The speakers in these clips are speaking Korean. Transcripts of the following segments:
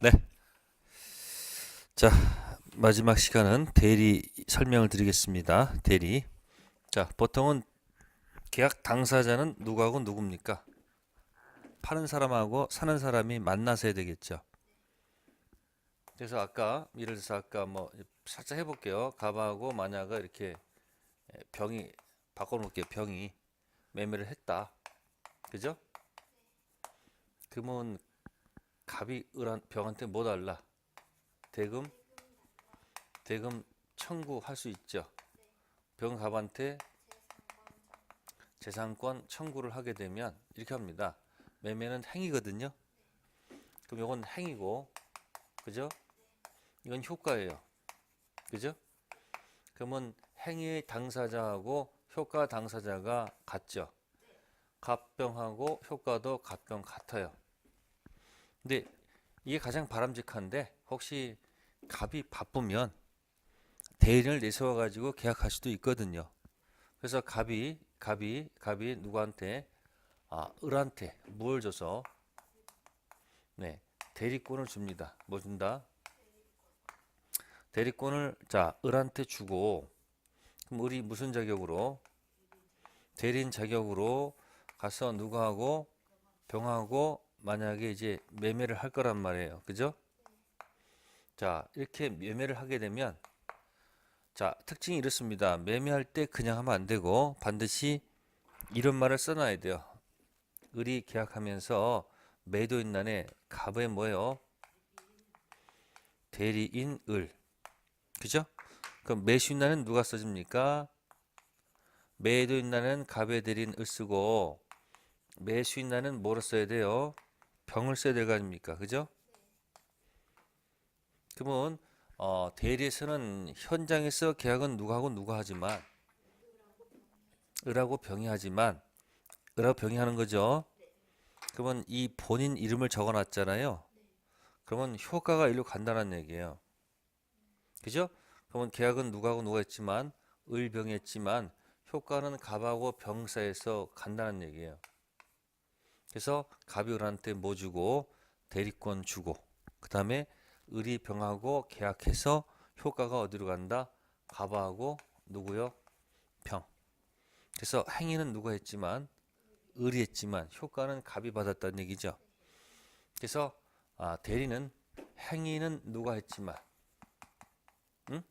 네. 자, 마지막 시간은 대리 설명을 드리겠습니다. 대리. 자, 보통은 계약 당사자는 누구하고 누굽니까? 파는 사람하고 사는 사람이 만나서 해야 되겠죠. 그래서 아까 예를 들어서 아까 뭐 살짝 해볼게요. 갑하고 마냐가 이렇게 병이 바꿔놓을게요. 병이 매매를 했다. 그죠? 그러면 갑이 을한 병한테 뭐 달라? 대금 대금 청구할 수 있죠. 병 갑한테 재산권 청구를 하게 되면 이렇게 합니다. 매매는 행위거든요. 그럼 이건 행위고, 그죠? 이건 효과예요. 그죠? 그러면 행위의 당사자하고 효과 당사자가 같죠. 갑병하고 효과도 갑병 같아요. 근데 이게 가장 바람직한데 혹시 갑이 바쁘면 대리인을 내세워 가지고 계약할 수도 있거든요. 그래서 갑이 누구한테 을한테 뭘 줘서 네, 대리권을 줍니다. 뭐 준다? 대리권을 을한테 주고 그럼 을이 무슨 자격으로? 대리인 자격으로 가서 누구하고 병하고 만약에 이제 매매를 할 거란 말이에요. 그죠? 자, 이렇게 매매를 하게 되면 특징이 이렇습니다. 매매할 때 그냥 하면 안 되고 반드시 이런 말을 써놔야 돼요. 을이 계약하면서 매도인란에 갑에 뭐예요? 대리인 을. 그죠? 그럼 매수인란은 누가 써줍니까? 매도인란은 갑에 대리인 을 쓰고 매수인란은 뭐로 써야 돼요? 병을 써야 될 거 아닙니까? 그죠? 그러면 대리에서는 현장에서 계약은 누구하고 누가 하지만 을하고 병이 하지만 을하고 병이 하는 거죠. 그러면 이 본인 이름을 적어놨잖아요. 그러면 효과가 일로 간다는 얘기예요. 그죠? 그러면 계약은 누구하고 누가 했지만 을병이 했지만 효과는 갑하고 병 사이에서 간다는 얘기예요. 그래서 갑이 을한테 뭐 주고 대리권 주고 그 다음에 을이 병하고 계약해서 효과가 어디로 간다? 갑하고 누구요? 병. 그래서 행위는 누가 했지만 을이 했지만 효과는 갑이 받았다는 얘기죠. 그래서 대리는 행위는 누가 했지만 응?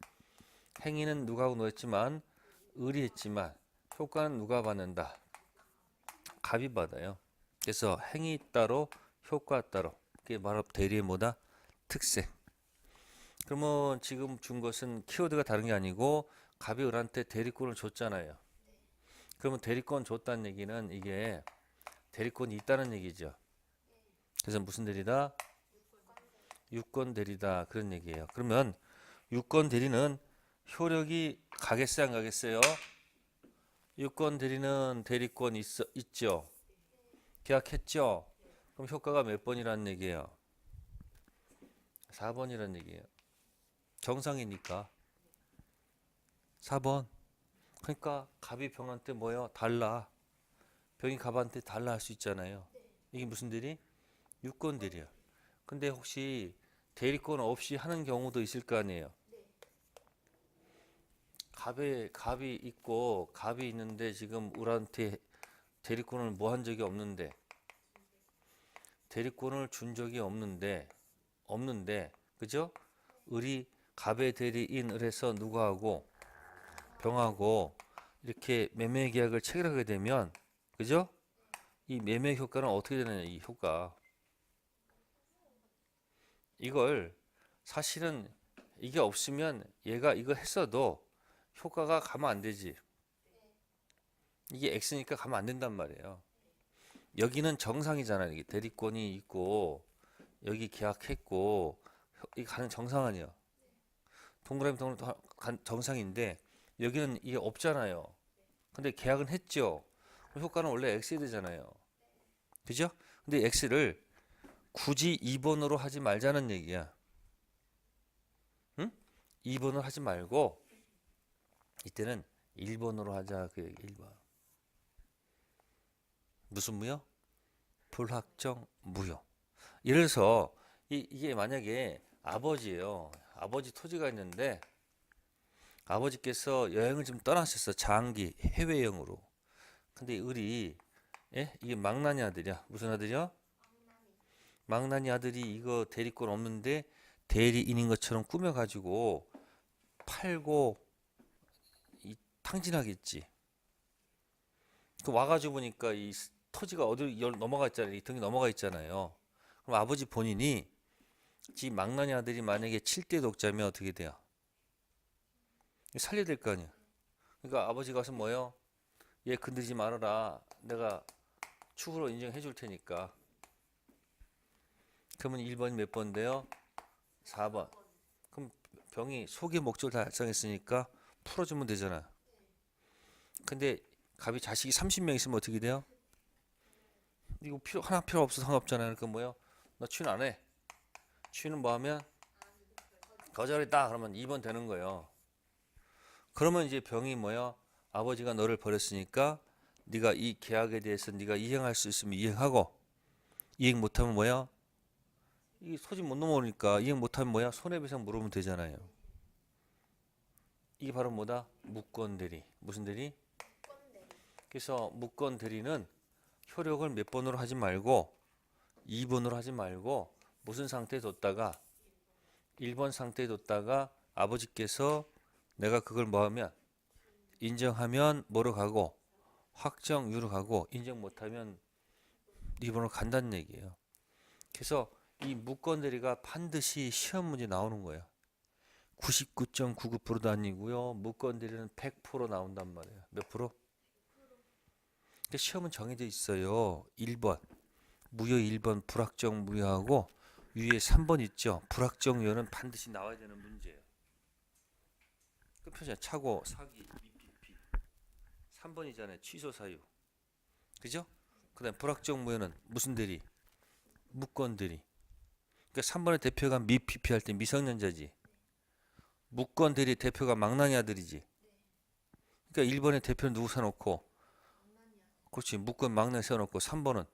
행위는 누가 하고 했지만 을이 했지만 효과는 누가 받는다? 갑이 받아요. 그래서 행위 따로 효과 따로 그게 바로 대리의 뭐다? 특색. 그러면 지금 준 것은 키워드가 다른 게 아니고 갑이 을한테 대리권을 줬잖아요. 그러면 대리권 줬다는 얘기는 이게 대리권이 있다는 얘기죠. 그래서 무슨 대리다? 유권 대리다 그런 얘기예요. 그러면 유권 대리는 효력이 가겠어요, 안 가겠어요? 유권 대리는 대리권 있죠. 계약했죠. 그럼 효과가 몇 번이라는 얘기예요? 4번이라는 얘기예요. 정상이니까 4번. 그러니까 갑이 병한테 뭐요? 달라. 병이 갑한테 달라 할 수 있잖아요. 이게 무슨 대리? 유권 대리야. 근데 혹시 대리권 없이 하는 경우도 있을 거 아니에요. 갑이 있고 갑이 있는데 지금 을한테 대리권을 뭐 한 적이 없는데 대리권을 준 적이 없는데 그죠? 을이 갑의 대리인을 해서 누구하고 병하고 이렇게 매매 계약을 체결하게 되면 그죠? 이 매매 효과는 어떻게 되느냐 이 효과 이걸 사실은 이게 없으면 얘가 이거 했어도 효과가 가면 안 되지 이게 X니까 가면 안 된단 말이에요 여기는 정상이잖아요 이게 대리권이 있고 여기 계약했고 이 가는 정상 아니야 동그라미 정상인데 여기는 이게 없잖아요 근데 계약은 했죠 효과는 원래 X야 되잖아요 그죠? 근데 X를 굳이 2번으로 하지 말자는 얘기야. 응? 2번으로 하지 말고 이때는 1번으로 하자 그 얘기 1번. 무슨 무효? 불확정 무효. 예를 들어서 이게 만약에 아버지예요. 아버지 토지가 있는데 아버지께서 여행을 좀 떠나셨어. 장기 해외여행으로. 근데 을이 예? 이게 망나니 아들이야. 무슨 아들이야? 망나니 아들이 이거 대리권 없는데 대리인인 것처럼 꾸며가지고 팔고 탕진하겠지. 그 와가지고 보니까 이 토지가 어디 넘어가 있잖아요. 이 등이 넘어가 있잖아요. 그럼 아버지 본인이 지 망나니 아들이 만약에 7대 독자면 어떻게 돼요? 살려야 될 거 아니야. 그러니까 아버지가 가서 뭐요? 얘 건드리지 말아라. 내가 추후로 인정해 줄 테니까. 그러면 1번이 몇 번인데요? 4번. 그럼 병이 소기 목적을 달성했으니까 풀어주면 되잖아. 근데 갑이 자식이 30명 있으면 어떻게 돼요? 이거 하나 필요 없어 상관없잖아요. 그러니까 뭐요? 나 취는 안 해. 취는 뭐 하면 거절했다. 그러면 2번 되는 거예요. 그러면 이제 병이 뭐야? 아버지가 너를 버렸으니까 네가 이 계약에 대해서 네가 이행할 수 있으면 이행하고 이행 못하면 뭐야? 이 소지 못 넘어오니까 이행 못하면 뭐야? 손해배상 물으면 되잖아요. 이게 바로 뭐다? 무권대리. 무슨 대리? 그래서 무권대리는 효력을 몇 번으로 하지 말고 2번으로 하지 말고 무슨 상태에 뒀다가 1번 상태에 뒀다가 아버지께서 내가 그걸 뭐 하면 인정하면 뭐로 가고 확정유로 가고 인정 못하면 2번으로 간다는 얘기예요. 그래서 이 무권대리가 반드시 시험 문제 나오는 거예요. 99.99%도 아니고요. 무권대리는 100% 나온단 말이에요. 몇 프로? 근데 시험은 정해져 있어요. 1번 무효 1번 불확정 무효하고 위에 3번 있죠. 불확정 유효는 반드시 나와야 되는 문제예요. 끝표잖아요. 착오, 사기, 미피피. 3번이잖아요. 취소 사유. 그죠? 그다음 불확정 무효는 무슨 대리? 무권 대리. 그러니까 3번의 대표가 미피피 할 때 미성년자지. 무권 대리 대표가 망나니 아들이지. 그러니까 1번의 대표는 누구 세워놓고 그렇지. 무권 망나니 세워놓고 3번은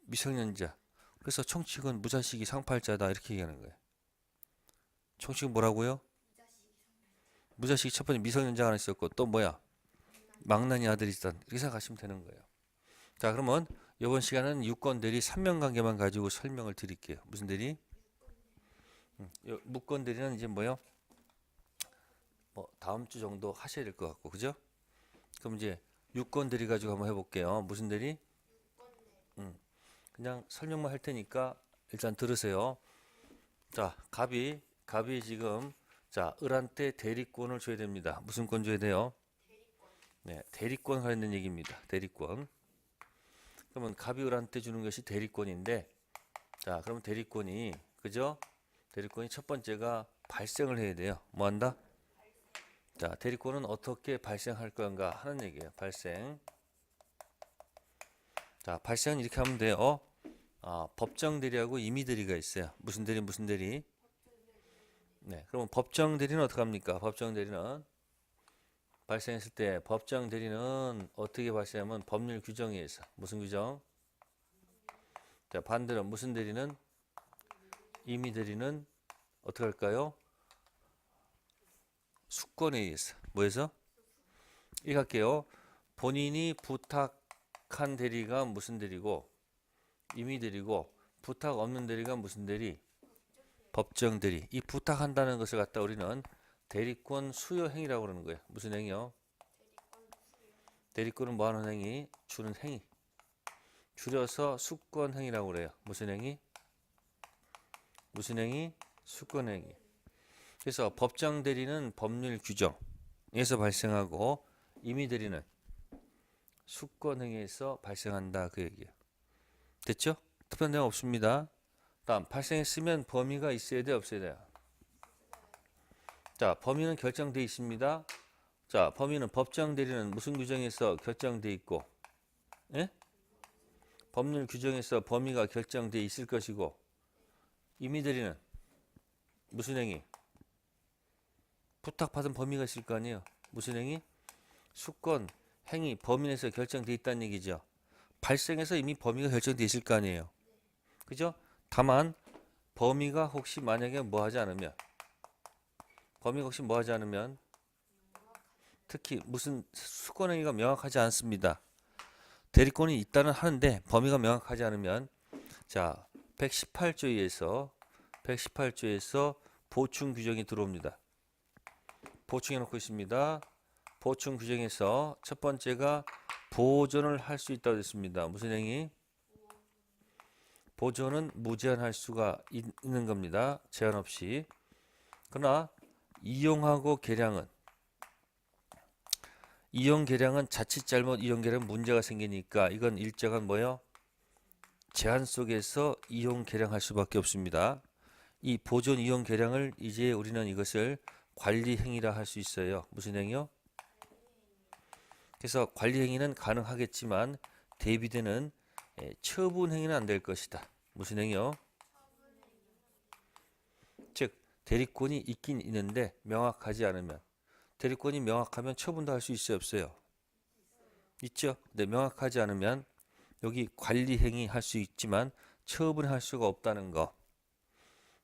미성년자. 그래서 총칙은 무자식이 상팔자다 이렇게 얘기하는 거예요. 총칙은 뭐라고요? 무자식이 첫 번째 미성년자가 하나 있었고 또 뭐야? 망나니 아들이 있었다. 이렇게 생각하시면 되는 거예요. 자 그러면 이번 시간은 유권 대리 3명 관계만 가지고 설명을 드릴게요. 무슨 대리? 무권 대리는 이제 뭐요? 뭐 다음 주 정도 하셔야 될 것 같고 그죠? 그럼 이제 유권 대리 가지고 한번 해볼게요. 무슨 대리? 그냥 설명만 할 테니까 일단 들으세요. 자 갑이 지금 자 을한테 대리권을 줘야 됩니다. 무슨 권 줘야 돼요? 네, 대리권 관련된 얘기입니다. 대리권. 그러면 갑이 을한테 주는 것이 대리권인데 자 그러면 대리권이 그죠? 대리권이 첫 번째가 발생을 해야 돼요. 뭐 한다? 자 대리권은 어떻게 발생할 건가 하는 얘기예요. 발생. 자 발생은 이렇게 하면 돼요. 법정 대리하고 임의 대리가 있어요. 무슨 대리 무슨 대리? 네, 그러면 법정 대리는 어떻게 합니까? 법정 대리는 발생했을 때 법정 대리는 어떻게 발생하면 법률 규정에 의해서 무슨 규정? 자 반대로 무슨 대리는 임의 대리는 어떻게 할까요? 수권에 의해서 뭐해서? 이렇게 할게요. 본인이 부탁한 대리가 무슨 대리고 임의 대리고 부탁 없는 대리가 무슨 대리? 법정 대리. 이 부탁한다는 것을 갖다 우리는 대리권 수여 행위라고 그러는 거예요. 무슨 행위요? 대리권은 뭐 하는 행위? 주는 행위. 줄여서 수권 행위라고 그래요. 무슨 행위? 무슨 행위? 수권 행위. 그래서 법정 대리는 법률 규정에서 발생하고 임의 대리는 수권 행위에서 발생한다 그 얘기예요. 됐죠? 특별한 내용 없습니다. 다음 발생했으면 범위가 있어야 돼 없어야 돼요? 자 범위는 결정돼 있습니다. 자 범위는 법정 대리는 무슨 규정에서 결정돼 있고 예? 법률 규정에서 범위가 결정돼 있을 것이고 임의 대리는 무슨 행위? 부탁받은 범위가 있을 거 아니에요. 무슨 행위? 수권 행위 범위 내에서 결정돼 있다는 얘기죠. 발생해서 이미 범위가 결정돼 있을 거 아니에요. 그죠? 다만 범위가 혹시 만약에 뭐 하지 않으면, 범위가 혹시 뭐 하지 않으면, 특히 무슨 수권행위가 명확하지 않습니다. 대리권이 있다는 하는데 범위가 명확하지 않으면, 자, 118조에서 보충 규정이 들어옵니다. 보충해 놓고 있습니다. 보충 규정에서 첫 번째가 보존을 할 수 있다고 했습니다. 무슨 행위? 보존은 무제한할 수가 있는 겁니다. 제한 없이. 그러나 이용 계량은 자칫 잘못 이용 계량 문제가 생기니까 이건 일정한 뭐요? 제한 속에서 이용 계량할 수밖에 없습니다. 이 보존 이용 계량을 이제 우리는 이것을 관리 행위라 할 수 있어요. 무슨 행위요? 그래서 관리 행위는 가능하겠지만 대비되는 처분 행위는 안 될 것이다. 무슨 행위요? 즉 대리권이 있긴 있는데 명확하지 않으면, 대리권이 명확하면 처분도 할 수 있어요, 없어요? 있죠. 근데 명확하지 않으면 여기 관리 행위 할 수 있지만 처분할 수가 없다는 거.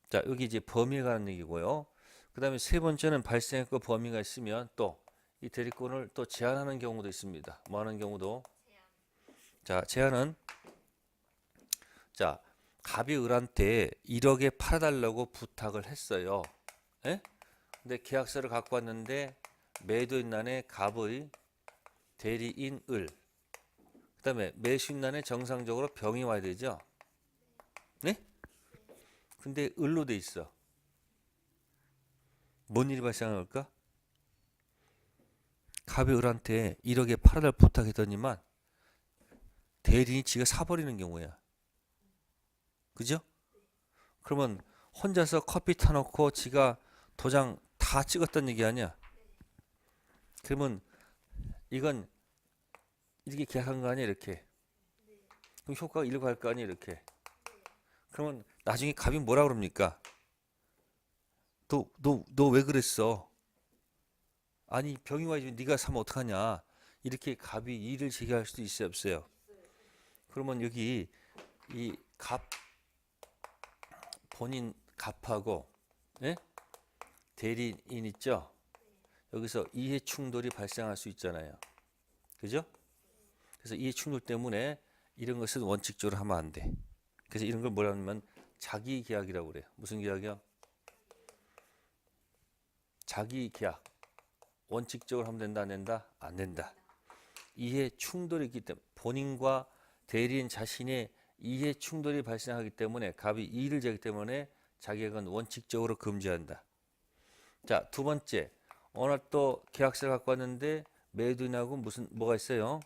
자, 여기 이제 범위에 관한 얘기고요. 그 다음에 세 번째는 발생했고 범위가 있으면 또 이 대리권을 또 제한하는 경우도 있습니다. 뭐 하는 경우도? 자, 제한은, 자, 갑이 을한테 1억에 팔아달라고 부탁을 했어요. 에? 근데 계약서를 갖고 왔는데 매도인 난에 갑의 대리인 을, 그 다음에 매수인 난에 정상적으로 병이 와야 되죠. 네? 근데 을로 돼 있어. 뭔 일이 발생할까? 갑이 을한테 1억에 팔아달 부탁했더니만 대리인이 지가 사버리는 경우야. 그죠? 그러면 혼자서 커피 타놓고 지가 도장 다 찍었단 얘기 아니야? 그러면 이건 이렇게 계약한 거 아니야, 이렇게? 그럼 효과가 일고 갈 거 아니야, 이렇게? 그러면 나중에 갑이 뭐라 그럽니까? 너 왜 그랬어? 아니 병이 와야지 네가 사면 어떡하냐? 이렇게 갑이 이의를 제기할 수도 있어요, 없어요? 그러면 여기 이 갑, 본인 갑하고, 예? 대리인 있죠? 여기서 이해 충돌이 발생할 수 있잖아요. 그죠? 그래서 이해 충돌 때문에 이런 것은 원칙적으로 하면 안 돼. 그래서 이런 걸 뭐라 하면 자기 계약이라고 그래요. 무슨 계약이요? 자기 계약. 원칙적으로 하면 된다, 안 된다? 안 된다. 이해 충돌이 있기 때문에, 본인과 대리인 자신의 이해 충돌이 발생하기 때문에, 갑이 이의를 제기 때문에 자격은 원칙적으로 금지한다. 자, 두 번째, 어느 또 계약서를 갖고 왔는데 매도인하고 뭐가 있어요?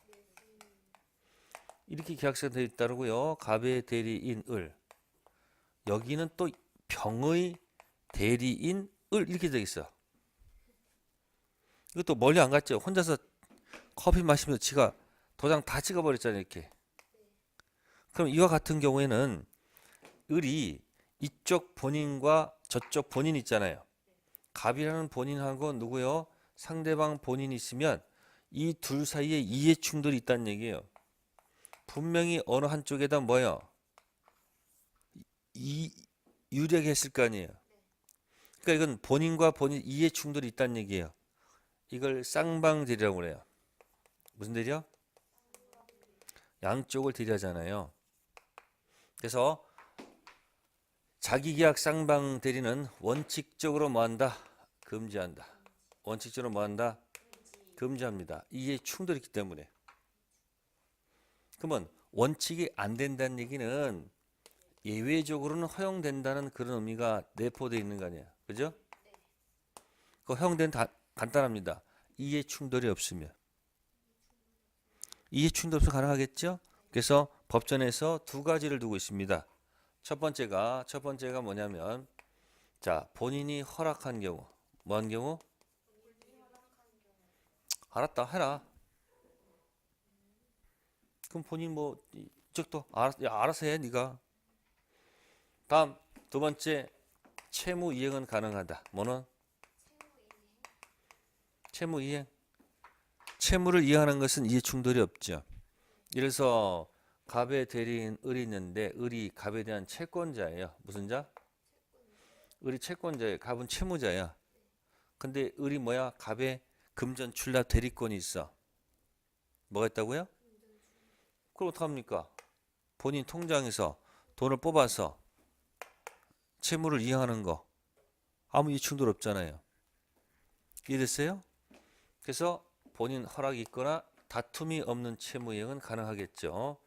이렇게 계약서가 되어 있다고요. 갑의 대리인 을, 여기는 또 병의 대리인 을 이렇게 되어 있어. 이것도 멀리 안 갔죠. 혼자서 커피 마시면서 지가 도장 다 찍어버렸잖아요, 이렇게. 그럼 이와 같은 경우에는 을이 이쪽 본인과 저쪽 본인 있잖아요. 갑이라는 본인하고 누구요? 상대방 본인이 있으면 이 둘 사이에 이해 충돌이 있다는 얘기예요. 분명히 어느 한쪽에다 뭐요? 유리하게 했을 거 아니에요. 그러니까 이건 본인과 본인 이해 충돌이 있다는 얘기예요. 이걸 쌍방대리라고 그래요. 무슨 대리요? 양쪽을 대리하잖아요. 그래서 자기계약 쌍방대리는 원칙적으로 뭐한다? 금지한다. 원칙적으로 뭐한다? 금지합니다. 이해 충돌이 있기 때문에. 그러면 원칙이 안 된다는 얘기는 예외적으로는 허용된다는 그런 의미가 내포되어 있는 거 아니야. 그죠? 그 허용된 간단합니다. 이해 충돌이 없으면. 이해 충돌 없으면 가능하겠죠? 그래서 법전에서 두 가지를 두고 있습니다. 첫 번째가 뭐냐면, 자, 본인이 허락한 경우. 뭐 한 경우? 알았다, 해라. 그럼 본인 뭐 이쪽도 알아서 해, 네가. 다음 두 번째, 채무 이행은 가능하다. 뭐는? 채무 이행. 채무를 이행하는 것은 이해 충돌이 없죠. 이래서 갑의 대리인 을이 있는데 을이 갑에 대한 채권자예요. 무슨 자? 을이 채권자예요. 갑은 채무자야. 근데 을이 뭐야? 갑에 금전 출납 대리권이 있어. 뭐가 있다고요? 그럼 어떡합니까? 본인 통장에서 돈을 뽑아서 채무를 이행하는 거 아무 이충돌 없잖아요. 이해됐어요? 그래서 본인 허락이 있거나 다툼이 없는 채무 이행은 가능하겠죠.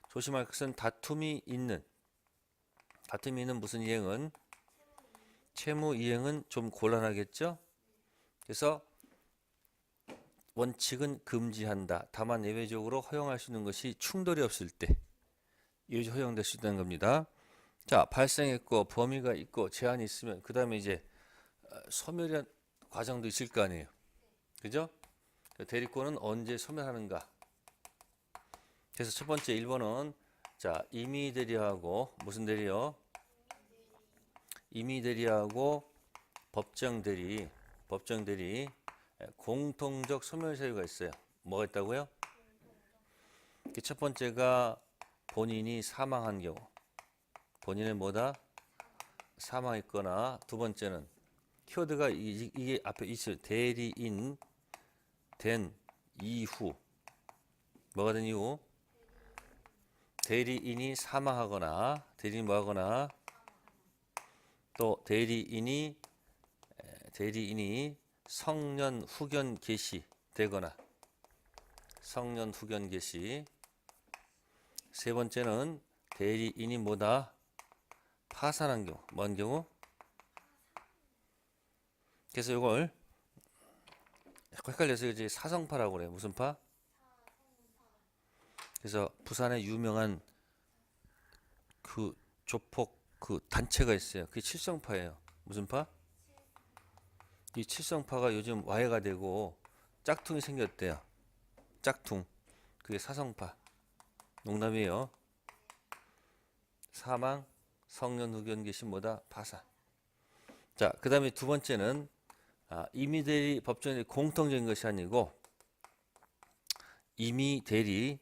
조심할 것은 다툼이 있는 무슨 이행은 채무 이행은 좀 곤란하겠죠. 그래서 원칙은 금지한다. 다만 예외적으로 허용할 수 있는 것이 충돌이 없을 때 이것이 허용될 수 있다는 겁니다. 자, 발생했고 범위가 있고 제한이 있으면 그 다음에 이제 소멸이라는 과정도 있을 거 아니에요. 그죠? 대리권은 언제 소멸하는가? 그래서 첫 번째 1번은 자, 임의 대리하고 무슨 대리요? 임의 대리하고 법정 대리 공통적 소멸 사유가 있어요. 뭐가 있다고요? 첫 번째가 본인이 사망한 경우. 본인의 뭐다? 사망했거나 두 번째는 키워드가 이게 앞에 있어요. 대리인 된 이후. 뭐가 된 이후? 대리인이 사망하거나 대리인이 뭐하거나 또 대리인이 성년 후견 개시되거나 성년 후견 개시. 세 번째는 대리인이 뭐다? 파산한 경우. 뭔 경우? 그래서 이걸 헷갈려서 이제 사성파라고 그래요. 무슨 파? 그래서 부산에 유명한 그 조폭 그 단체가 있어요. 그게 칠성파예요. 무슨 파? 이 칠성파가 요즘 와해가 되고 짝퉁이 생겼대요. 짝퉁. 그게 사성파. 농담이에요. 사망, 성년 후견 개시 뭐다? 파산. 자, 그 다음에 두 번째는 임의 대리 법정이 공통적인 것이 아니고 임의 대리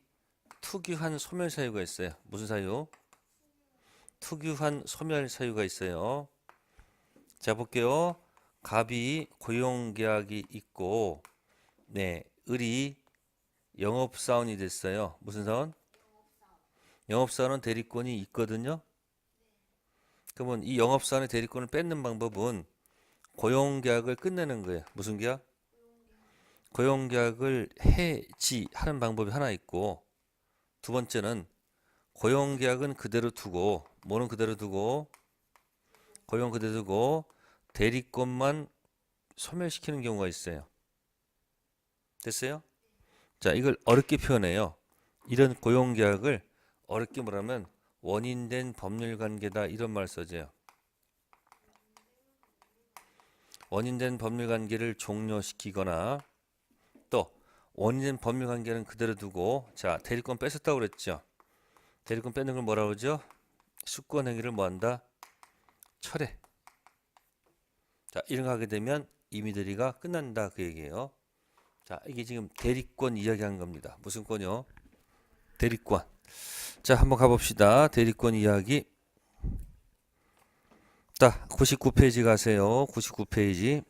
특유한 소멸 사유가 있어요. 무슨 사유? 특유한 소멸 사유가 있어요. 자, 볼게요. 갑이 고용계약이 있고, 네, 을이 영업사원이 됐어요. 무슨 사원? 영업사원은 대리권이 있거든요. 그러면 이 영업사원의 대리권을 뺏는 방법은 고용계약을 끝내는 거예요. 무슨 계약? 고용계약을 해지하는 방법이 하나 있고, 두 번째는 고용계약은 그대로 두고, 뭐는 그대로 두고, 고용 그대로 두고, 대리권만 소멸시키는 경우가 있어요. 됐어요? 자, 이걸 어렵게 표현해요. 이런 고용계약을 어렵게 말하면 원인된 법률관계다 이런 말 써져요. 원인된 법률관계를 종료시키거나 또 원인된 법률관계는 그대로 두고 자, 대리권 뺏었다고 그랬죠. 대리권 뺏는 걸 뭐라고 그러죠? 수권행위를 뭐한다? 철회. 자, 이런 거 하게 되면 임의대리가 끝난다 그 얘기예요. 자, 이게 지금 대리권 이야기한 겁니다. 무슨 권이요? 대리권. 자, 한번 가봅시다. 대리권 이야기. 자, 99페이지 가세요. 99페이지.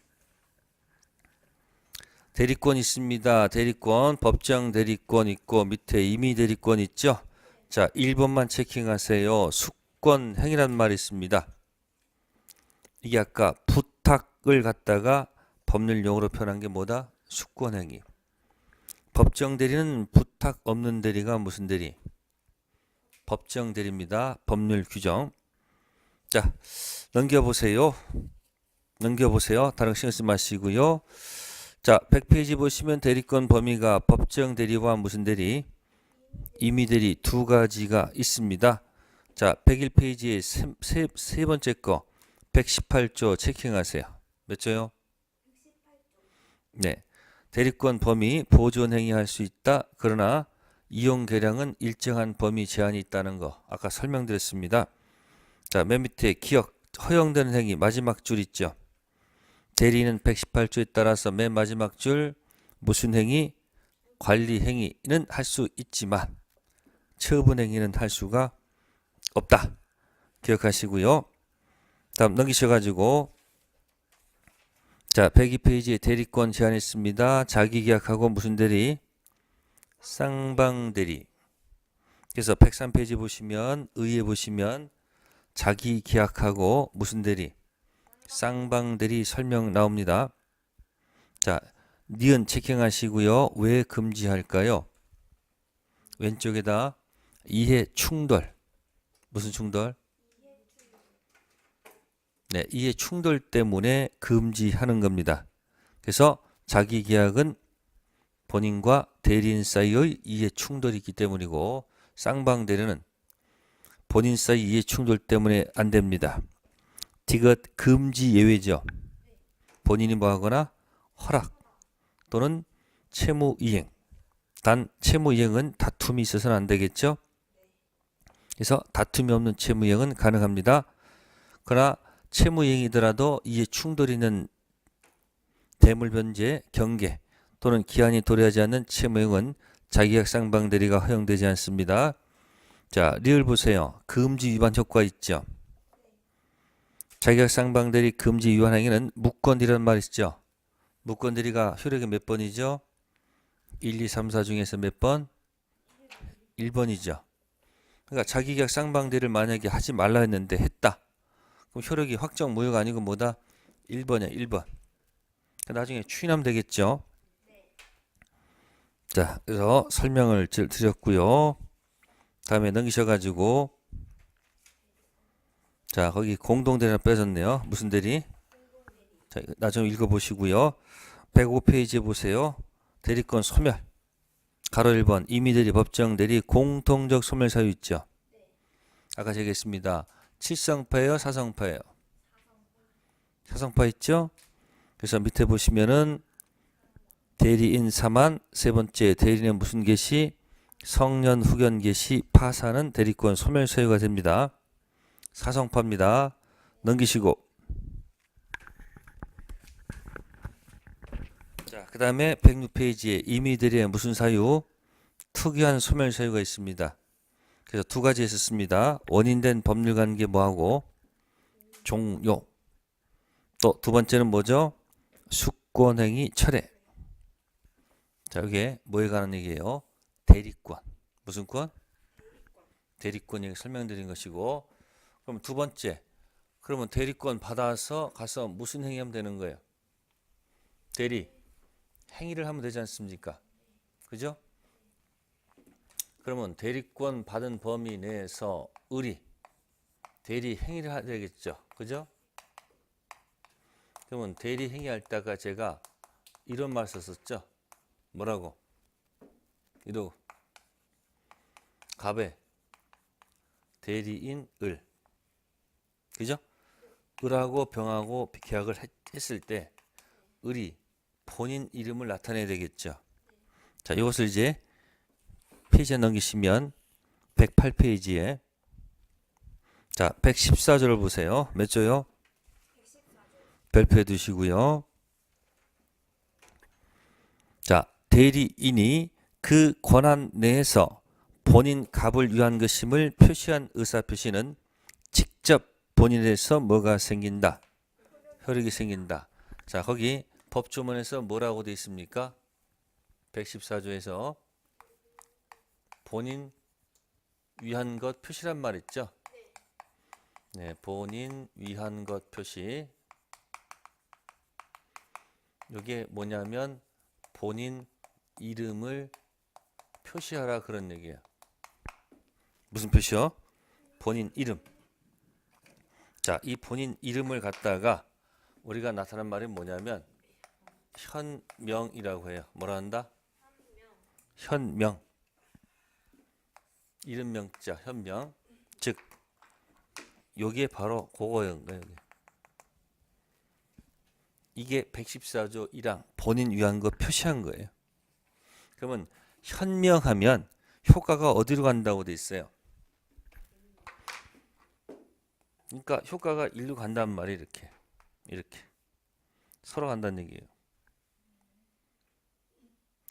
대리권 있습니다. 대리권, 법정 대리권 있고 밑에 임의 대리권 있죠? 자, 1번만 체킹하세요. 수권행위란 말이 있습니다. 이게 아까 부탁을 갖다가 법률 용어로 표현한 게 뭐다? 수권행위. 법정 대리는 부탁 없는 대리가 무슨 대리? 법정 대리입니다. 법률 규정. 자, 넘겨보세요. 다른 거 신경 쓰지 마시고요. 자, 100페이지 보시면 대리권 범위가 법정 대리와 무슨 대리? 임의 대리 두 가지가 있습니다. 자, 101페이지에 세 번째 거 118조 체킹하세요. 몇 조요? 네. 대리권 범위 보존 행위할 수 있다. 그러나 이용 계량은 일정한 범위 제한이 있다는 거 아까 설명드렸습니다. 자, 맨 밑에 기억 허용되는 행위 마지막 줄 있죠. 대리는 118조에 따라서 맨 마지막 줄 무슨 행위? 관리 행위는 할 수 있지만 처분 행위는 할 수가 없다. 기억하시고요. 다음 넘기셔가지고 자 102페이지에 대리권 제한했습니다. 자기계약하고 무슨 대리? 쌍방대리. 그래서 103페이지 보시면 의에 보시면 자기계약하고 무슨 대리? 쌍방대리 설명 나옵니다. 자 니은 체킹하시고요. 왜 금지할까요? 왼쪽에다 이해 충돌. 무슨 충돌? 네, 이해 충돌 때문에 금지하는 겁니다. 그래서 자기계약은 본인과 대리인 사이의 이해 충돌이 있기 때문이고 쌍방대리는 본인 사이 이해 충돌 때문에 안 됩니다. 디귿 금지 예외죠. 본인이 뭐하거나 허락 또는 채무이행. 단 채무이행은 다툼이 있어서는 안 되겠죠. 그래서 다툼이 없는 채무이행은 가능합니다. 그러나 채무이행이더라도 이해 충돌이 있는 대물변제, 경계 또는 기한이 도래하지 않는 채무이행은 자기계약 쌍방대리가 허용되지 않습니다. 자, 리을 보세요. 금지 위반 효과 있죠. 자기계약 쌍방대리 금지 위반 행위는 무건대리란 말 있죠. 무건대리가 효력이 몇 번이죠? 1, 2, 3, 4 중에서 몇 번? 1번이죠. 그러니까 자기계약 쌍방대리를 만약에 하지 말라 했는데 했다. 그럼 효력이 확정 무효가 아니고 뭐다? 1번이야, 1번. 나중에 추인하면 되겠죠. 자, 그래서 설명을 드렸고요. 다음에 넘기셔가지고 자, 거기 공동대리나 빼졌네요. 무슨 대리? 자, 나중에 읽어보시고요. 105페이지에 보세요. 대리권 소멸. 가로 1번 임의대리, 법정대리, 공통적 소멸 사유 있죠. 아까 얘기했습니다. 칠성파예요, 사성파예요? 사성파 있죠? 그래서 밑에 보시면은 대리인 사만, 세 번째 대리인의 무슨 개시, 성년 후견 개시, 파산은 대리권 소멸 사유가 됩니다. 사성파입니다. 넘기시고 자, 그 다음에 106페이지에 임의대리의 무슨 사유? 특이한 소멸 사유가 있습니다. 그래서 두 가지 있었습니다. 원인된 법률관계 뭐하고? 종료. 또 두 번째는 뭐죠? 숙권행위 철회. 자, 이게 뭐에 관한 얘기예요? 대리권. 무슨 권? 대리권 얘기 설명드린 것이고, 그럼 두 번째, 그러면 대리권 받아서 가서 무슨 행위하면 되는 거예요? 대리 행위를 하면 되지 않습니까? 그죠? 그러면 대리권 받은 범위 내에서 의리 대리 행위를 해야 되겠죠. 그죠? 그러면 대리 행위할 때가 제가 이런 말 썼었죠. 뭐라고? 이러고 갑에 대리인 을. 그죠? 을하고 병하고 계약을 했을 때 을이 본인 이름을 나타내야 되겠죠. 자, 이것을 이제 페이지에 넘기시면 108페이지에 자, 114조를 보세요. 몇 조요? 별표해 두시고요. 자, 대리인이 그 권한 내에서 본인 갑을 위한 것임을 표시한 의사표시는 직접 본인에서 뭐가 생긴다? 효력이 생긴다. 자, 거기 법조문에서 뭐라고 되어 있습니까? 114조에서 본인 위한 것 표시란 말 있죠? 네, 본인 위한 것 표시. 이게 뭐냐면 본인 이름을 표시하라 그런 얘기야. 무슨 표시요? 본인 이름. 자, 이 본인 이름을 갖다가 우리가 나타난 말이 뭐냐면 현명이라고 해요. 뭐라 한다? 현명. 이름명자 현명. 즉 요게 바로 그거예요. 이게 114조 1항 본인 위한 거 표시한 거예요. 그러면 현명하면 효과가 어디로 간다고 돼 있어요? 그러니까 효과가 일로 간단 말이에요. 이렇게 서로 간다는 얘기예요.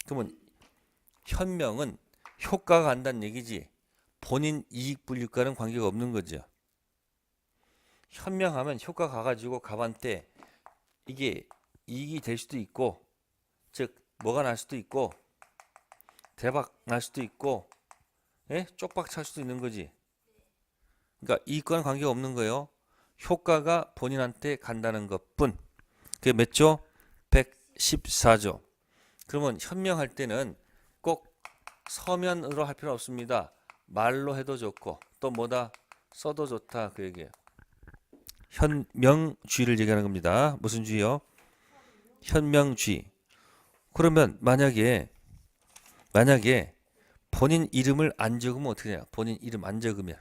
그러면 현명은 효과가 간다는 얘기지 본인 이익 분립과는 관계가 없는 거죠. 현명하면 효과 가가지고 갑한테 이게 이익이 될 수도 있고, 즉 뭐가 날 수도 있고, 대박 날 수도 있고, 예? 쪽박 찰 수도 있는 거지. 그러니까 이익과는 관계가 없는 거예요. 효과가 본인한테 간다는 것뿐. 그게 몇 조? 114조. 그러면 현명할 때는 꼭 서면으로 할 필요 없습니다. 말로 해도 좋고 또 뭐다? 써도 좋다 그 얘기예요. 현명주의를 얘기하는 겁니다. 무슨 주의요? 현명주의. 그러면 만약에 본인 이름을 안 적으면 어떻게 돼요? 본인 이름 안 적으면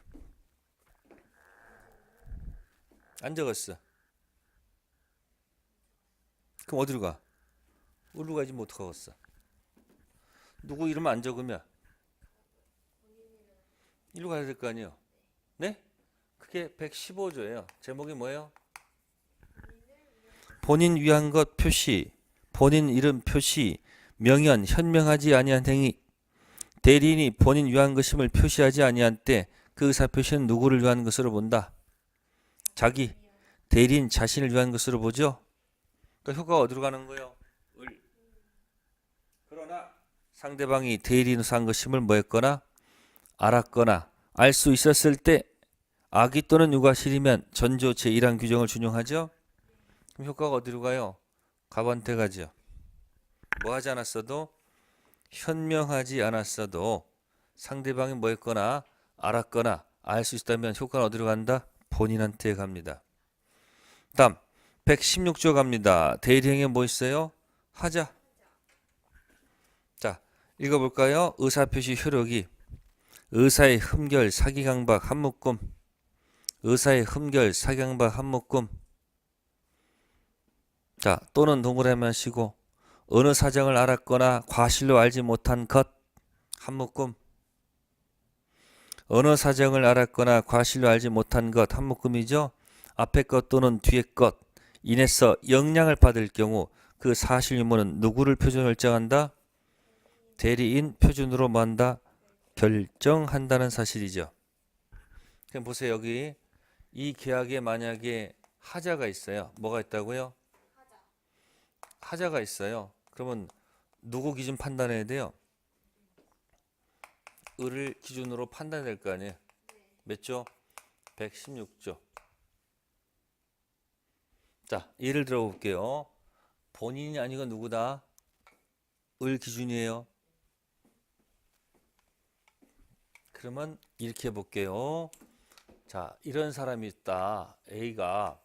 안 적었어. 그럼 어디로 가? 어디로 가지 못 가겠어. 누구 이름 안 적으면 일로 가야 될 거 아니에요. 네? 그게 115조예요. 제목이 뭐예요? 본인 위한 것 표시, 본인 이름 표시, 명연, 현명하지 아니한 행위. 대리인이 본인 위한 것임을 표시하지 아니한 때 그 의사 표시는 누구를 위한 것으로 본다? 자기, 대리인 자신을 위한 것으로 보죠. 그러니까 효과가 어디로 가는 거예요? 을. 그러나 상대방이 대리인으로서 한 것임을 뭐했거나 알았거나 알 수 있었을 때 악의 또는 유과실이면 전조 제1항 규정을 준용하죠. 그럼 효과가 어디로 가요? 갑한테 가죠. 뭐 하지 않았어도 현명하지 않았어도 상대방이 뭐 했거나 알았거나 알 수 있다면 효과는 어디로 간다? 본인한테 갑니다. 다음 116조 갑니다. 대리행에 뭐 있어요? 하자. 자, 읽어볼까요? 의사표시 효력이 의사의 흠결, 사기강박, 한묶음. 의사의 흠결, 사기강박, 한묶음. 자, 또는 동그라미 하시고 어느 사정을 알았거나 과실로 알지 못한 것, 한묶음. 어느 사정을 알았거나 과실로 알지 못한 것, 한묶음이죠. 앞에 것 또는 뒤에 것 인해서 영향을 받을 경우 그 사실 유무는 누구를 표준 결정한다? 대리인 표준으로 만다 결정한다는 사실이죠. 그럼 보세요. 여기 이 계약에 만약에 하자가 있어요. 뭐가 있다고요? 하자가 있어요. 그러면 누구 기준 판단해야 돼요? 을을 기준으로 판단될 거 아니에요. 몇 조? 116조. 자, 예를 들어 볼게요. 본인이 아니고 누구다? 을 기준이에요. 그러면 이렇게 해볼게요. 자, 이런 사람이 있다. A가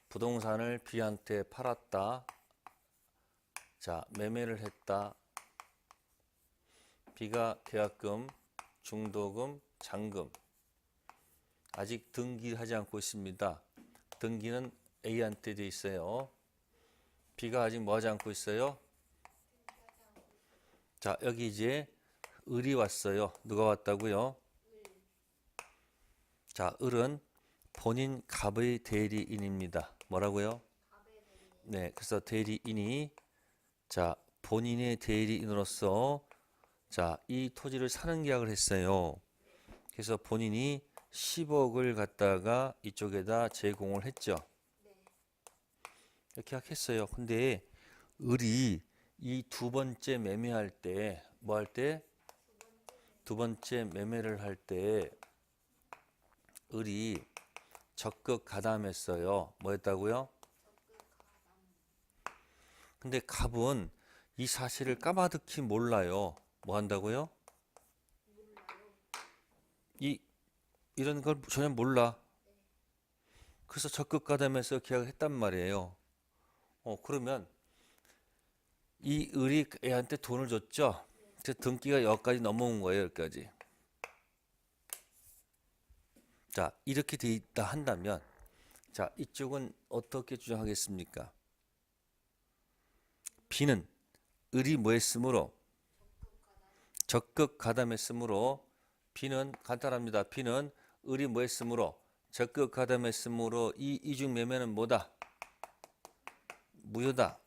부동산을 B한테 팔았다. 자, 매매를 했다. B가 계약금, 중도금, 잔금 아직 등기하지 않고 있습니다. 등기는 A한테 돼 있어요. B가 아직 뭐 하지 않고 있어요? 자, 여기 이제 을이 왔어요. 누가 왔다고요? 자, 을은 본인 갑의 대리인입니다. 뭐라고요? 네, 그래서 대리인이 자, 본인의 대리인으로서 자, 이 토지를 사는 계약을 했어요. 그래서 본인이 10억을 갖다가 이쪽에다 제공을 했죠. 이렇게 계약했어요. 근데 을이 이 두 번째 매매할 때 뭐 할 때? 두 번째 매매를 할 때 을이 적극 가담했어요. 뭐 했다고요? 근데 갑은 이 사실을 까마득히 몰라요. 뭐 한다고요? 이런 걸 전혀 몰라. 그래서 적극 가담해서 계약을 했단 말이에요. 그러면 이 을이 애한테 돈을 줬죠. 그 등기가 여기까지 넘어온 거예요. 여기까지. 자, 이렇게 돼 있다 한다면 자, 이쪽은 어떻게 주장하겠습니까? B는 을이 뭐 했으므로 적극 가담했으므로 B는 간단합니다. B는 을이 뭐 했으므로 적극 가담했으므로 이 이중 매매는 뭐다? 무효다.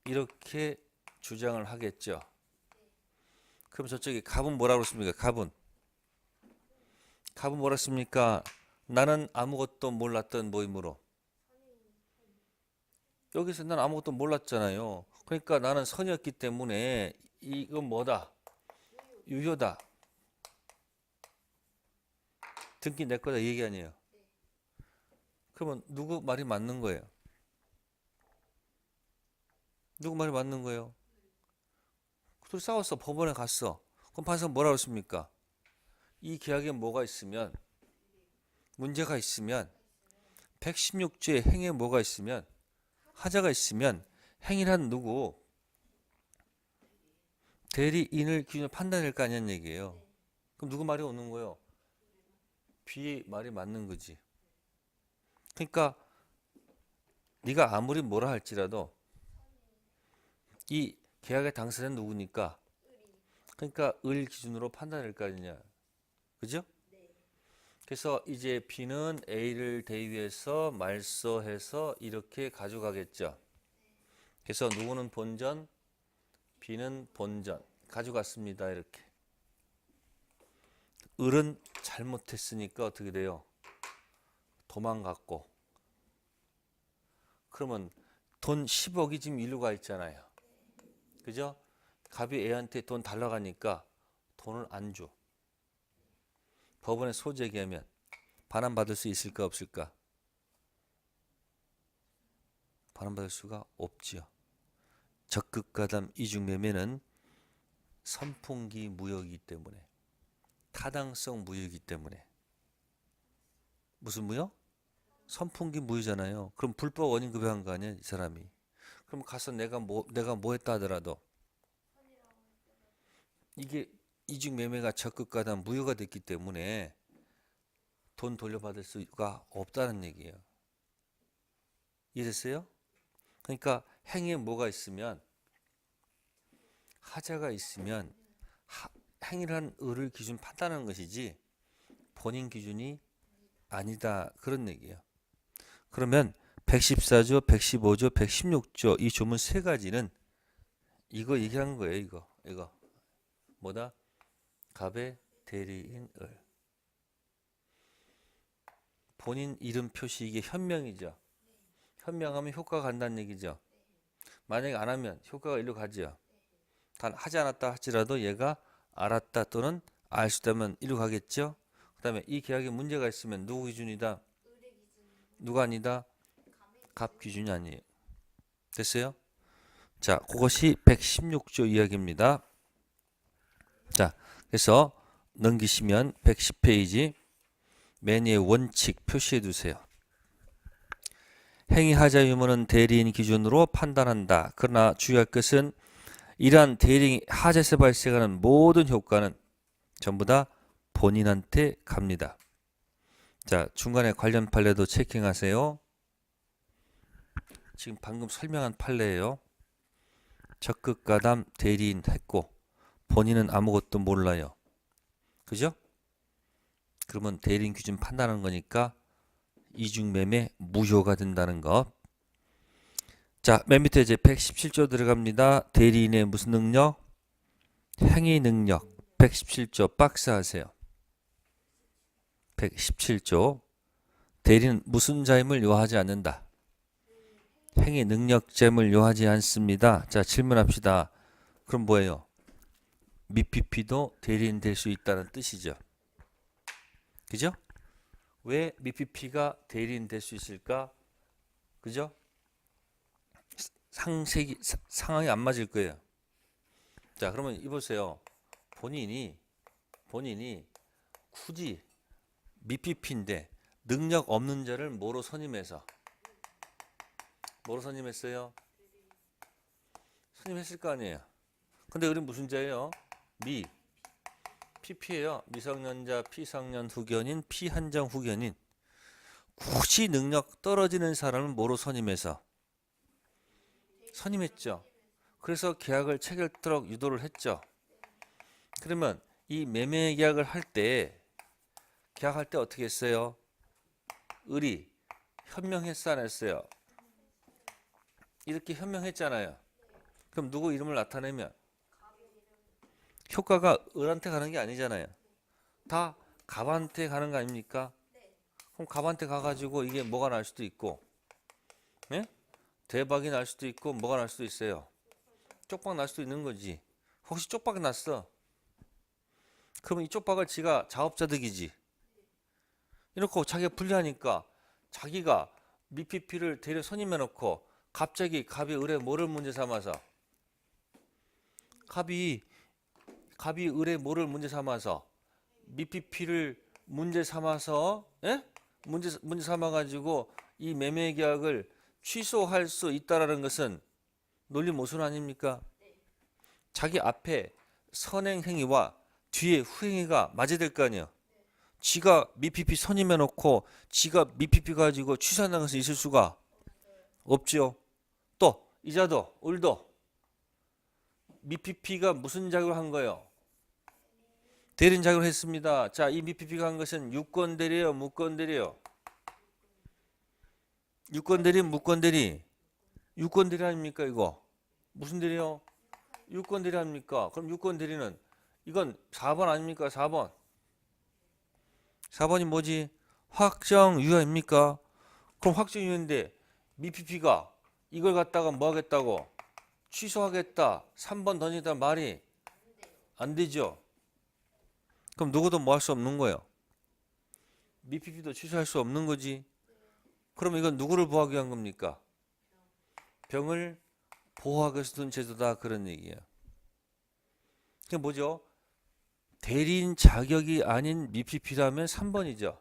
이렇게 주장을 하겠죠. 그럼 저쪽에 갑은 뭐라고 그랬습니까? 갑은 뭐라 했습니까? 나는 아무것도 몰랐던 모임으로. 여기서 난 아무것도 몰랐잖아요. 그러니까 나는 선이었기 때문에 이건 뭐다? 유효다. 등기 내 거다 이 얘기 아니에요. 그러면 누구 말이 맞는 거예요? 누구 말이 맞는 거예요? 둘이 싸웠어. 법원에 갔어. 그럼 판사가 뭐라고 했습니까? 이 계약에 뭐가 있으면, 문제가 있으면, 116조의 행위에 뭐가 있으면, 하자가 있으면 행위란 누구? 대리인을 기준으로 판단할 거 아니냐는 얘기예요. 그럼 누구 말이 오는 거예요? B의 말이 맞는 거지. 그러니까 네가 아무리 뭐라 할지라도 이 계약의 당사자는 누구니까? 그러니까 을 기준으로 판단할 거 아니냐. 그죠? 그래서 이제 B는 A를 대위해서 말소해서 이렇게 가져가겠죠. 그래서 누구는 본전, B는 본전 가져갔습니다. 이렇게. 을은 잘못했으니까 어떻게 돼요? 도망갔고. 그러면 돈 10억이 지금 일루가 있잖아요. 그죠? 갑이 A한테 돈 달라고 하니까 돈을 안 줘. 법원에 소재기하면 반환받을 수 있을까 없을까? 반환받을 수가 없지요. 적극가담 이중매매는 선풍기 무효이기 때문에, 타당성 무효이기 때문에. 무슨 무효? 선풍기 무효잖아요. 그럼 불법 원인 급여한 거 아니야 이 사람이. 그럼 가서 내가 뭐 했다 하더라도 이게 이중매매가 적극가담 무효가 됐기 때문에 돈 돌려받을 수가 없다는 얘기예요. 이해됐어요? 그러니까 행위에 뭐가 있으면, 하자가 있으면 행위란 을을 기준 판단하는 것이지 본인 기준이 아니다 그런 얘기예요. 그러면 114조, 115조, 116조 이 조문 세 가지는 이거 얘기한 거예요. 이거 뭐다? 갑의 대리인 을. 본인 이름 표시 이게 현명이죠. 현명하면 효과가 간다는 얘기죠. 만약에 안 하면 효과가 일로 가죠. 단 하지 않았다 할지라도 얘가 알았다 또는 알 수 있다면 일로 가겠죠. 그 다음에 이 계약에 문제가 있으면 누구 기준이다? 누가 아니다? 갑 기준이 아니에요. 됐어요? 자, 그것이 116조 이야기입니다. 자, 그래서 넘기시면 110페이지 맨 위에 원칙 표시해 두세요. 행위하자 유무는 대리인 기준으로 판단한다. 그러나 주의할 것은 이러한 대리인 하자에서 발생하는 모든 효과는 전부 다 본인한테 갑니다. 자, 중간에 관련 판례도 체킹하세요. 지금 방금 설명한 판례예요. 적극가담 대리인 했고 본인은 아무것도 몰라요. 그죠? 그러면 대리인 기준 판단하는 거니까 이중매매 무효가 된다는 것. 자, 맨 밑에 이제 117조 들어갑니다. 대리인의 무슨 능력? 행위 능력. 117조 박스 하세요. 117조. 대리는 무슨 자임을 요하지 않는다. 행위 능력잼을 요하지 않습니다. 자, 질문합시다. 그럼 뭐예요? 미피피도 대리인 될 수 있다는 뜻이죠. 그죠? 왜 미피피가 대리인 될 수 있을까? 그죠? 상황이 안 맞을 거예요. 자, 그러면 이보세요. 본인이 굳이 미피피인데 능력 없는 자를 뭐로 선임했어요? 선임했을 거 아니에요. 근데 우리 무슨 자예요? PP예요. 미성년자, 피성년 후견인, 피한정 후견인. 굳이 능력 떨어지는 사람을 뭐로 선임했죠. 그래서 계약을 체결토록 유도를 했죠. 그러면 이 매매 계약을 할 때, 계약할 때 어떻게 했어요? 을이 현명했어 안 했어요? 이렇게 현명했잖아요. 그럼 누구 이름을 나타내면 효과가 을한테 가는 게 아니잖아요. 다 갑한테 가는 거 아닙니까? 그럼 갑한테 가가지고 이게 뭐가 날 수도 있고, 예? 대박이 날 수도 있고, 뭐가 날 수도 있어요. 쪽박 날 수도 있는 거지. 혹시 쪽박이 났어? 그러면 이 쪽박을 지가 자업자득이지. 이렇게 자기가 불리하니까 자기가 미피피를 대려 선임해 놓고 갑자기 갑이 을에 뭐를 문제 삼아서 갑이 을에 뭐를 문제 삼아서 미피피를 문제 삼아서 예? 문제 삼아 가지고 이 매매 계약을 취소할 수 있다라는 것은 논리 모순 아닙니까? 자기 앞에 선행 행위와 뒤에 후행위가 맞아야 될 거 아니에요. 지가 미피피 선임해 놓고 지가 미피피 가지고 취소한다는 것은 있을 수가 없지요. 또 이자도 을도 미피피가 무슨 작용을 한 거예요? 대리인 작용을 했습니다. 자, 이 미피피가 한 것은 유권 대리예요, 무권 대리예요? 유권 대리, 무권 대리? 유권 대리 아닙니까 이거? 무슨 대리요? 유권 대리 아닙니까? 그럼 유권 대리는 이건 4번 아닙니까? 4번. 4번이 뭐지? 확정유효입니까? 그럼 확정유효인데 미피피가 이걸 갖다가 뭐 하겠다고? 취소하겠다. 3번 던지다 말이 안 되죠. 그럼 누구도 뭐 할 수 없는 거예요. 미피피도 취소할 수 없는 거지. 그럼 이건 누구를 보호하기 위한 겁니까? 병을 보호하기 위해서 둔 제도다 그런 얘기예요. 그게 뭐죠? 대리인 자격이 아닌 미피피라면 3번이죠.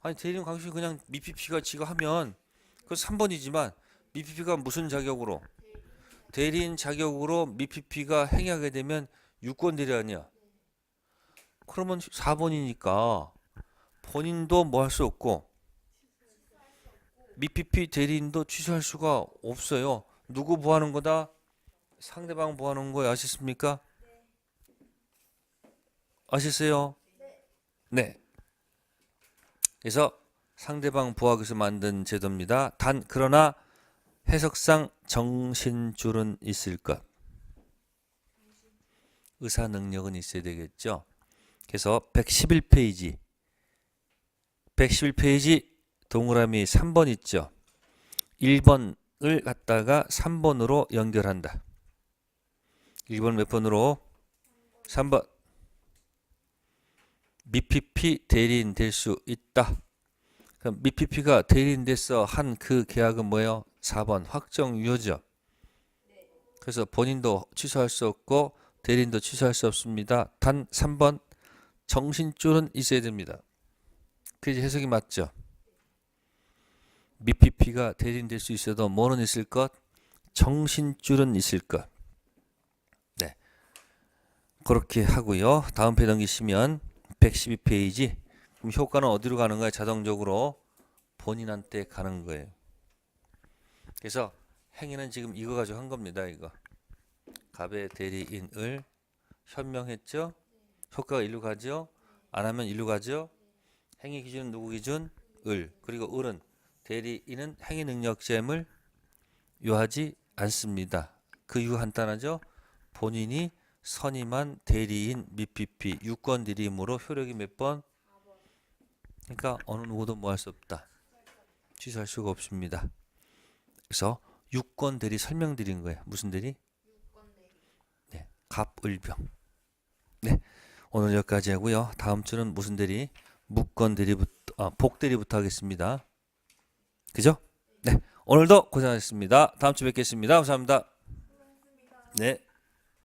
아니 대리인 광신이 그냥 미피피가 지가 하면 그 3번이지만 미피피가 무슨 자격으로? 대리인 자격으로 미피피가 행하게 되면 유권 대리 아니야. 그러면 4번이니까 본인도 뭐 할 수 없고 미피피 대리인도 취소할 수가 없어요. 누구 보호하는 거다? 상대방 보호하는 거예요. 아셨습니까? 아셨어요? 네. 그래서 상대방 보호하기 위해서 만든 제도입니다. 단 그러나 해석상 정신줄은 있을 것. 의사 능력은 있어야 되겠죠. 그래서 111페이지 동그라미 3번 있죠. 1번을 갖다가 3번으로 연결한다. 1번 몇 번으로? 3번. 미피피 대리인 될 수 있다. 그럼 미피피가 대리인 돼서 한 그 계약은 뭐예요? 4번 확정유효죠. 그래서 본인도 취소할 수 없고 대리인도 취소할 수 없습니다. 단 3번 정신줄은 있어야 됩니다. 그게 해석이 맞죠? 미피피가 대리인 될 수 있어도 뭐는 있을 것? 정신줄은 있을 것. 네, 그렇게 하고요. 다음 페이지 넘기시면 112페이지. 그럼 효과는 어디로 가는 거예요? 자동적으로 본인한테 가는 거예요. 그래서 행위는 지금 이거 가지고 한 겁니다. 이거 갑의 대리인을 현명했죠? 효과가 일로 가죠? 안 하면 일로 가죠? 행위 기준은 누구 기준? 을. 그리고 을은 대리인은 행위 능력점을 요하지 않습니다. 그 이유 간단하죠? 본인이 선임한 대리인 미피피 유권 대리임으로 효력이 몇 번? 그러니까 어느 누구도 뭐 할 수 없다. 취소할 수가 없습니다. 그래서 유권 대리 설명드린 거예요. 무슨 대리? 네, 갑을병. 네, 오늘 여기까지 하고요. 다음 주는 무슨 대리? 무권 대리부터, 복 대리부터 하겠습니다. 그죠? 네, 오늘도 고생하셨습니다. 다음 주 뵙겠습니다. 감사합니다. 네.